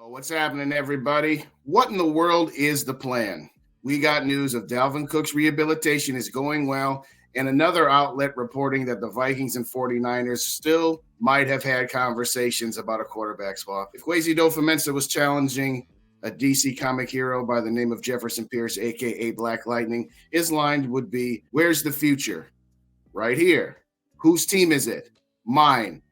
What's happening, everybody? What in the world is the plan? We got news of Dalvin Cook's rehabilitation is going well, and another outlet reporting that the Vikings and 49ers still might have had conversations about a quarterback swap. If Kwesi Adofo-Mensah was challenging a DC comic hero by the name of Jefferson Pierce, aka Black Lightning, his line would be, "Where's the future?" Right here. Whose team is it? Mine.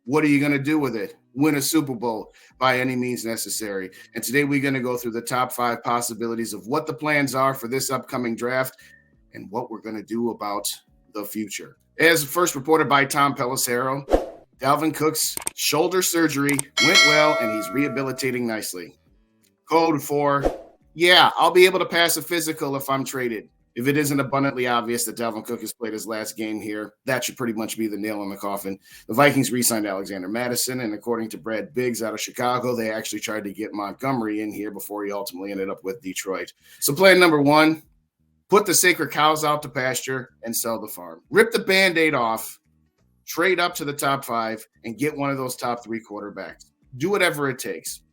What are you going to do with it? Win a Super Bowl by any means necessary. And today we're going to go through the top 5 possibilities of what the plans are for this upcoming draft and what we're going to do about the future. As first reported by Tom Pelissero, Dalvin Cook's shoulder surgery went well and he's rehabilitating nicely. Code for, yeah, I'll be able to pass a physical if I'm traded. If it isn't abundantly obvious that Dalvin Cook has played his last game here, that should pretty much be the nail in the coffin. The Vikings re-signed Alexander Mattison, and according to Brad Biggs out of Chicago, they actually tried to get Montgomery in here before he ultimately ended up with Detroit. So plan number 1, put the sacred cows out to pasture and sell the farm. Rip the Band-Aid off, trade up to the top 5, and get one of those top 3 quarterbacks. Do whatever it takes.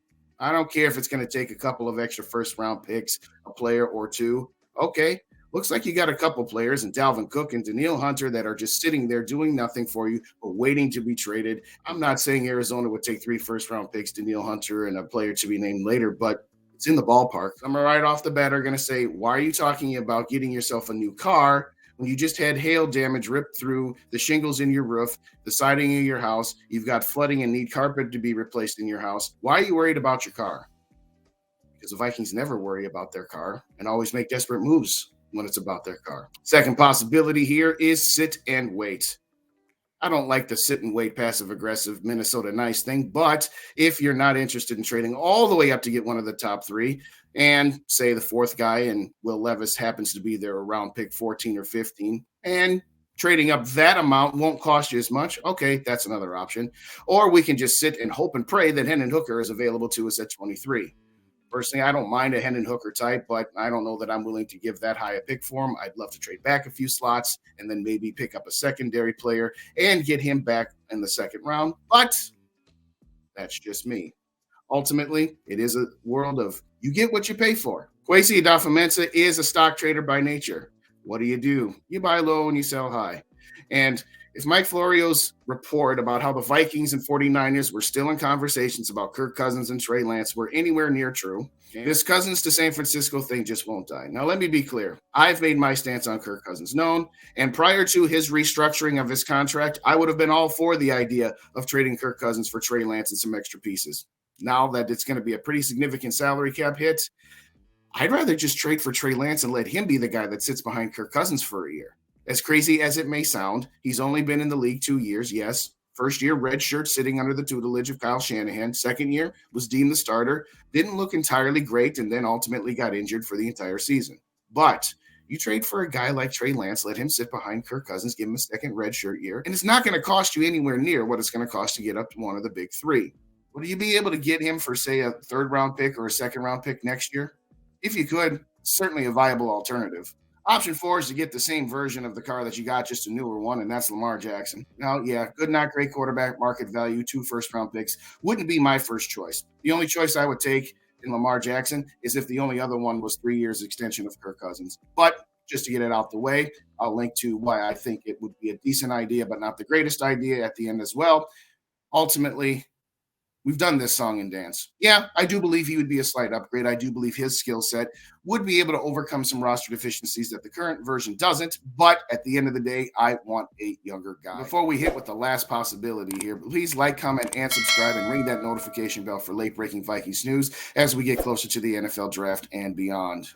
I don't care if it's going to take a couple of extra first-round picks, a player or two. Okay. Looks like you got a couple players in Dalvin Cook and Danielle Hunter that are just sitting there doing nothing for you but waiting to be traded. I'm not saying Arizona would take 3 first-round picks, Danielle Hunter, and a player to be named later, but it's in the ballpark. I'm right off the bat are going to say, why are you talking about getting yourself a new car when you just had hail damage ripped through the shingles in your roof, the siding of your house, you've got flooding and need carpet to be replaced in your house? Why are you worried about your car? Because the Vikings never worry about their car and always make desperate moves when it's about their car. Second possibility here is sit and wait. I don't like the sit and wait passive-aggressive Minnesota nice thing, but if you're not interested in trading all the way up to get one of the top 3, and say the 4th guy and Will Levis happens to be there around pick 14 or 15, and trading up that amount won't cost you as much, okay, that's another option. Or we can just sit and hope and pray that Hendon Hooker is available to us at 23. Personally, I don't mind a Hendon Hooker type, but I don't know that I'm willing to give that high a pick for him. I'd love to trade back a few slots and then maybe pick up a secondary player and get him back in the second round. But that's just me. Ultimately, it is a world of you get what you pay for. Kwesi Adofo-Mensah is a stock trader by nature. What do? You buy low and you sell high. And if Mike Florio's report about how the Vikings and 49ers were still in conversations about Kirk Cousins and Treylance were anywhere near true, this Cousins to San Francisco thing just won't die. Now, let me be clear. I've made my stance on Kirk Cousins known, and prior to his restructuring of his contract, I would have been all for the idea of trading Kirk Cousins for Treylance and some extra pieces. Now that it's going to be a pretty significant salary cap hit, I'd rather just trade for Treylance and let him be the guy that sits behind Kirk Cousins for a year. As crazy as it may sound, he's only been in the league 2 years, yes. First year, red shirt sitting under the tutelage of Kyle Shanahan. Second year, was deemed the starter. Didn't look entirely great and then ultimately got injured for the entire season. But you trade for a guy like Treylance, let him sit behind Kirk Cousins, give him a second red shirt year, and it's not going to cost you anywhere near what it's going to cost to get up to one of the big 3. Would you be able to get him for, say, a 3rd-round pick or a 2nd-round pick next year? If you could, certainly a viable alternative. Option 4 is to get the same version of the car that you got, just a newer one, and that's Lamar Jackson. Now, yeah, good, not great quarterback, market value, 2 first-round picks. Wouldn't be my first choice. The only choice I would take in Lamar Jackson is if the only other one was 3 years extension of Kirk Cousins. But just to get it out the way, I'll link to why I think it would be a decent idea, but not the greatest idea at the end as well. Ultimately, we've done this song and dance. Yeah, I do believe he would be a slight upgrade. I do believe his skill set would be able to overcome some roster deficiencies that the current version doesn't. But at the end of the day, I want a younger guy. Before we hit with the last possibility here, please like, comment, and subscribe and ring that notification bell for late-breaking Vikings news as we get closer to the NFL draft and beyond.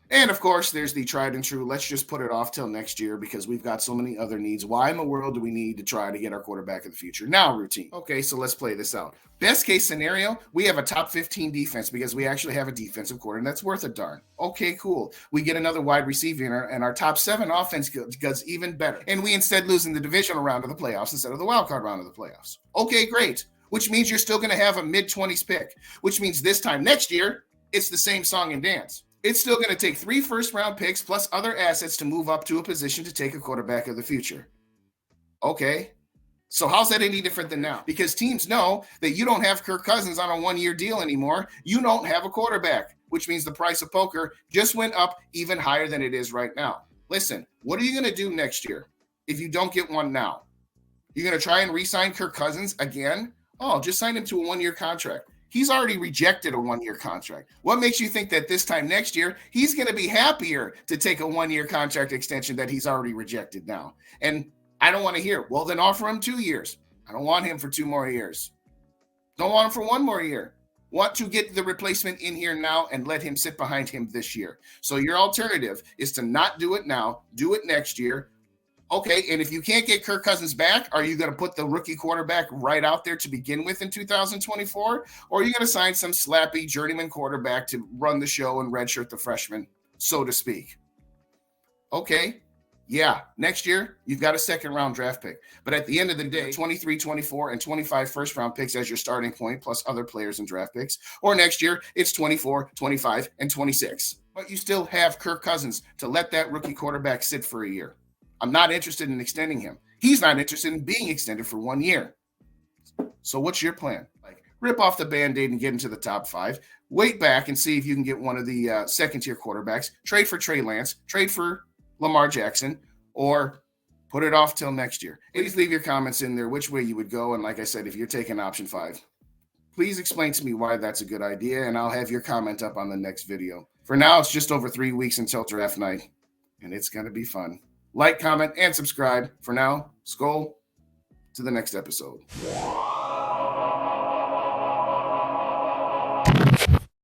And, of course, there's the tried and true, let's just put it off till next year because we've got so many other needs. Why in the world do we need to try to get our quarterback of the future now routine? Okay, so let's play this out. Best case scenario, we have a top 15 defense because we actually have a defensive coordinator that's worth a darn. Okay, cool. We get another wide receiver and our top 7 offense does even better. And we instead lose in the divisional round of the playoffs instead of the wild card round of the playoffs. Okay, great. Which means you're still going to have a mid-20s pick, which means this time next year, it's the same song and dance. It's still going to take 3 first-round picks plus other assets to move up to a position to take a quarterback of the future. Okay, So how's that any different than now? Because teams know that you don't have Kirk Cousins on a one-year deal anymore. You don't have a quarterback, which means the price of poker just went up even higher than it is right now. Listen, what are you going to do next year if you don't get one now? You're going to try and re-sign Kirk Cousins again? Oh, just sign him to a one-year contract. He's already rejected a one-year contract. What makes you think that this time next year, he's going to be happier to take a one-year contract extension that he's already rejected now? And I don't want to hear, well, then offer him 2 years. I don't want him for 2 more years. Don't want him for 1 more year. Want to get the replacement in here now and let him sit behind him this year. So your alternative is to not do it now, do it next year. Okay, and if you can't get Kirk Cousins back, are you going to put the rookie quarterback right out there to begin with in 2024? Or are you going to sign some slappy journeyman quarterback to run the show and redshirt the freshman, so to speak? Okay, yeah, next year, you've got a second-round draft pick. But at the end of the day, 23, 24, and 25 first-round picks as your starting point, plus other players and draft picks. Or next year, it's 24, 25, and 26. But you still have Kirk Cousins to let that rookie quarterback sit for a year. I'm not interested in extending him. He's not interested in being extended for 1 year. So what's your plan? Like, rip off the Band-Aid and get into the top 5. Wait back and see if you can get one of the second-tier quarterbacks. Trade for treylance. Trade for Lamar Jackson. Or put it off till next year. Please leave your comments in there which way you would go. And like I said, if you're taking option 5, please explain to me why that's a good idea. And I'll have your comment up on the next video. For now, it's just over 3 weeks until draft night. And it's going to be fun. Like, comment, and subscribe. For now, Skol. To the next episode.